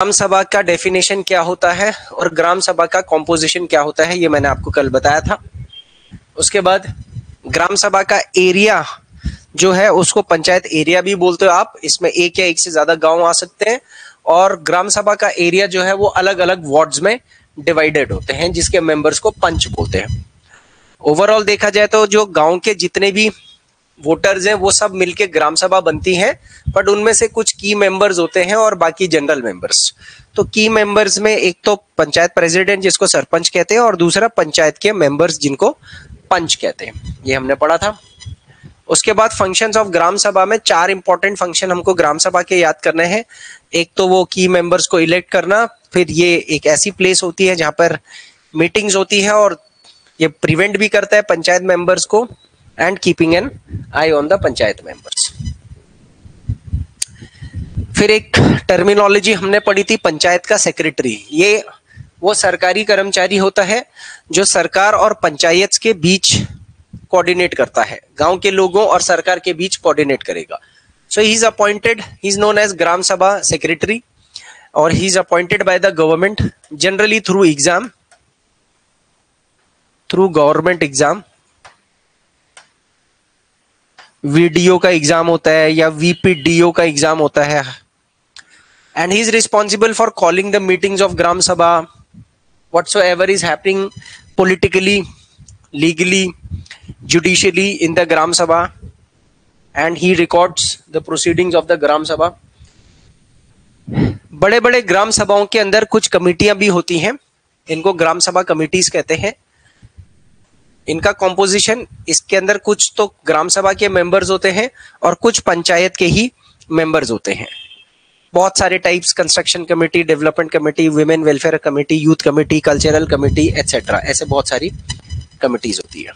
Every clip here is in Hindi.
ग्राम सभा का डेफिनेशन क्या होता है और ग्राम सभा का कॉम्पोजिशन क्या होता है, ये मैंने आपको कल बताया था। उसके बाद ग्राम सभा का एरिया जो है उसको पंचायत एरिया भी बोलते हो आप। इसमें एक या एक से ज्यादा गांव आ सकते हैं और ग्राम सभा का एरिया जो है वो अलग अलग वार्ड्स में डिवाइडेड होते हैं जिसके मेंबर्स को पंच बोलते हैं। ओवरऑल देखा जाए तो जो गांव के जितने भी वोटर्स हैं वो सब मिलके ग्राम सभा बनती है, बट उनमें से कुछ की मेंबर्स होते हैं और बाकी जनरल मेंबर्स। तो की मेंबर्स में एक तो पंचायत प्रेसिडेंट जिसको सरपंच कहते हैं और दूसरा पंचायत के मेंबर्स जिनको पंच कहते हैं, ये हमने पढ़ा था। उसके बाद फंक्शंस ऑफ ग्राम सभा में 4 इंपॉर्टेंट फंक्शन हमको ग्राम सभा के याद करने हैं। एक तो वो की मेंबर्स को इलेक्ट करना, फिर ये एक ऐसी प्लेस होती है जहां पर मीटिंग्स होती है और ये प्रिवेंट भी करता है पंचायत मेंबर्स को and keeping an I on the panchayat members. फिर एक टर्मिनोलॉजी हमने पढ़ी थी पंचायत का सेक्रेटरी। ये वो सरकारी कर्मचारी होता है जो सरकार और पंचायत के बीच कोऑर्डिनेट करता है, गांव के लोगों और सरकार के बीच कोऑर्डिनेट करेगा। So he is appointed, he is known as gram sabha secretary और he is appointed by the government generally through exam, through government exam. VDO का एग्जाम होता है या वीपीडीओ का एग्जाम होता है। And he is responsible for calling the meetings of gram sabha, whatsoever is happening politically, legally, judicially in the Gram Sabha, and he records the proceedings of the Gram Sabha. बड़े बड़े ग्राम सभाओं के अंदर कुछ कमिटियां भी होती हैं, इनको ग्राम सभा कमिटीज कहते हैं। इनका कॉम्पोजिशन, इसके अंदर कुछ तो ग्राम सभा के मेंबर्स होते हैं और कुछ पंचायत के ही मेंबर्स होते हैं। बहुत सारे types, construction committee, development committee, women welfare committee, youth committee, cultural committee etcetera, ऐसे बहुत सारी कमिटीज होती है।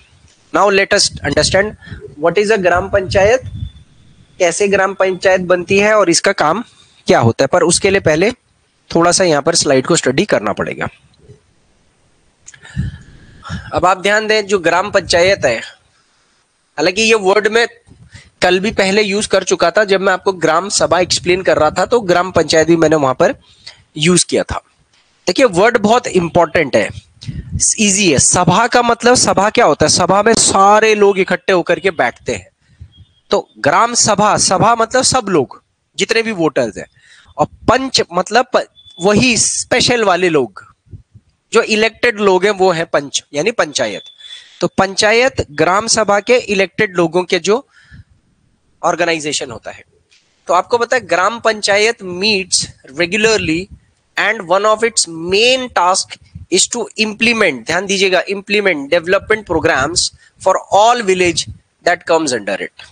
Now let us understand what is a gram panchayat, कैसे ग्राम पंचायत बनती है और इसका काम क्या होता है। पर उसके लिए पहले थोड़ा सा यहाँ पर स्लाइड को स्टडी करना पड़ेगा। अब आप ध्यान दें, जो ग्राम पंचायत है, हालांकि ये वर्ड में कल भी पहले यूज कर चुका था जब मैं आपको ग्राम सभा एक्सप्लेन कर रहा था, तो ग्राम पंचायत भी मैंने वहां पर यूज किया था। देखिए वर्ड बहुत इंपॉर्टेंट है, इजी है। सभा का मतलब, सभा क्या होता है? सभा में सारे लोग इकट्ठे होकर के बैठते हैं। तो ग्राम सभा, सभा मतलब सब लोग जितने भी वोटर्स हैं, और पंच मतलब वही स्पेशल वाले लोग जो इलेक्टेड लोग हैं, वो है पंच यानी पंचायत। तो पंचायत ग्राम सभा के इलेक्टेड लोगों के जो ऑर्गेनाइजेशन होता है। तो आपको पता है gram panchayat meets regularly and one of its main task is to implement, ध्यान दीजिएगा, implement development programmes for all village that comes under it.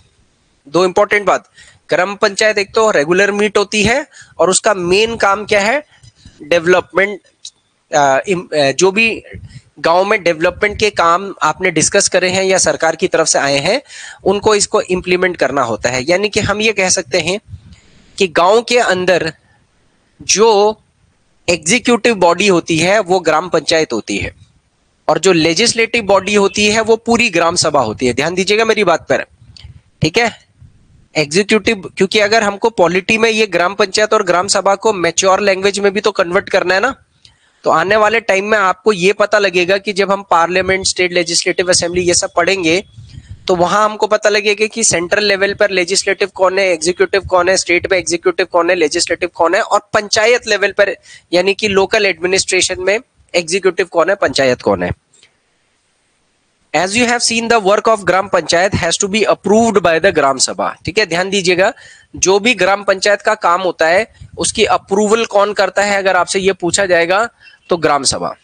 दो इंपॉर्टेंट बात, ग्राम पंचायत एक तो रेगुलर मीट होती है और उसका मेन काम क्या है? डेवलपमेंट, जो भी गांव में डेवलपमेंट के काम आपने डिस्कस करे हैं या सरकार की तरफ से आए हैं, उनको इसको इंप्लीमेंट करना होता है। यानी कि हम ये कह सकते हैं कि गांव के अंदर जो एग्जीक्यूटिव बॉडी होती है वो ग्राम पंचायत होती है और जो लेजिस्लेटिव बॉडी होती है वो पूरी ग्राम सभा होती है। ध्यान दीजिएगा मेरी बात पर, ठीक है? एग्जीक्यूटिव, क्योंकि अगर हमको पॉलिटी में ये ग्राम पंचायत और ग्राम सभा को मैच्योर लैंग्वेज में भी तो कन्वर्ट करना है ना, तो आने वाले टाइम में आपको ये पता लगेगा कि जब हम पार्लियामेंट, स्टेट लेजिस्लेटिव असेंबली ये सब पढ़ेंगे तो वहां हमको पता लगेगा कि सेंट्रल लेवल पर लेजिस्लेटिव कौन है, एग्जीक्यूटिव कौन है, स्टेट में एग्जीक्यूटिव कौन है, लेजिस्लेटिव कौन है, और पंचायत लेवल पर यानी कि लोकल एडमिनिस्ट्रेशन में एग्जीक्यूटिव कौन है, पंचायत कौन है। As you have seen, the work of gram panchayat has to be approved by the ग्राम सभा। ठीक है, ध्यान दीजिएगा, जो भी ग्राम पंचायत का काम होता है उसकी अप्रूवल कौन करता है? अगर आपसे ये पूछा जाएगा तो ग्राम सभा।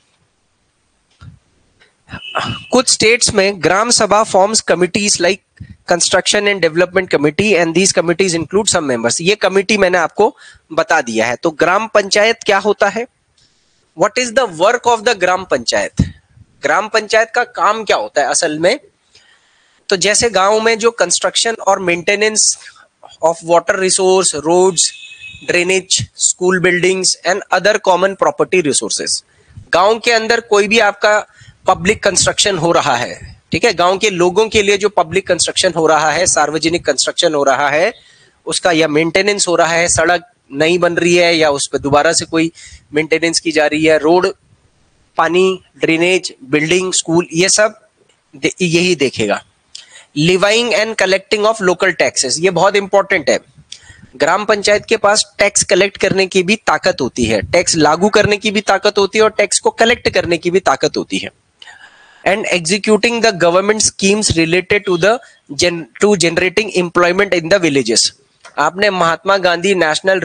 कुछ स्टेट्स में Gram Sabha forms committees like construction and development committee and these committees include some members. ये कमिटी मैंने आपको बता दिया है। तो ग्राम पंचायत क्या होता है? What is the work of the gram panchayat? Gram panchayat का काम क्या होता है असल में? तो जैसे गांव में जो कंस्ट्रक्शन और maintenance of water resource, roads, drainage, school buildings and other common property resources, गांव के अंदर कोई भी आपका पब्लिक कंस्ट्रक्शन हो रहा है, ठीक है, गांव के लोगों के लिए जो पब्लिक कंस्ट्रक्शन हो रहा है, सार्वजनिक कंस्ट्रक्शन हो रहा है, उसका या मेंटेनेंस हो रहा है, सड़क नई बन रही है या उस पर दोबारा से कोई मेंटेनेंस की जा रही है, रोड, पानी, ड्रेनेज, बिल्डिंग, स्कूल, ये सब यही देखेगा। Levying and collecting of local taxes, ये बहुत इंपॉर्टेंट है। ग्राम पंचायत के पास टैक्स कलेक्ट करने की भी ताकत होती है, टैक्स लागू करने की भी ताकत होती है और टैक्स को कलेक्ट करने की भी ताकत होती है। And executing the government schemes related to generating employment in the villages. आपने Mahatma Gandhi National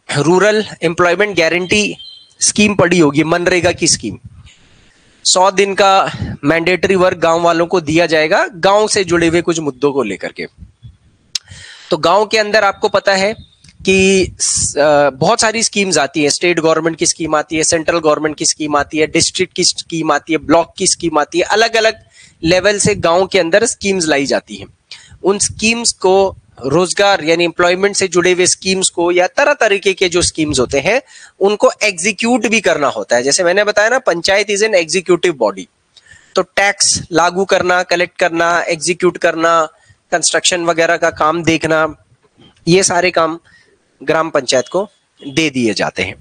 Rural Employment Guarantee Scheme पढ़ी होगी, मनरेगा की स्कीम। 100 दिन का मैंडेटरी वर्क गांव वालों को दिया जाएगा, गांव से जुड़े हुए कुछ मुद्दों को लेकर के। तो गांव के अंदर आपको पता है कि बहुत सारी स्कीम्स आती है, स्टेट गवर्नमेंट की स्कीम आती है, सेंट्रल गवर्नमेंट की स्कीम आती है, डिस्ट्रिक्ट की स्कीम आती है, ब्लॉक की स्कीम आती है, अलग अलग लेवल से गांव के अंदर स्कीम्स लाई जाती हैं। उन स्कीम्स को, रोजगार यानी एम्प्लॉयमेंट से जुड़े हुए स्कीम्स को या तरह तरीके के जो स्कीम्स होते हैं उनको एग्जीक्यूट भी करना होता है। जैसे मैंने बताया ना, panchayat is an executive body. तो टैक्स लागू करना, कलेक्ट करना, एग्जीक्यूट करना, कंस्ट्रक्शन वगैरह का काम देखना, ये सारे काम ग्राम पंचायत को दे दिए जाते हैं।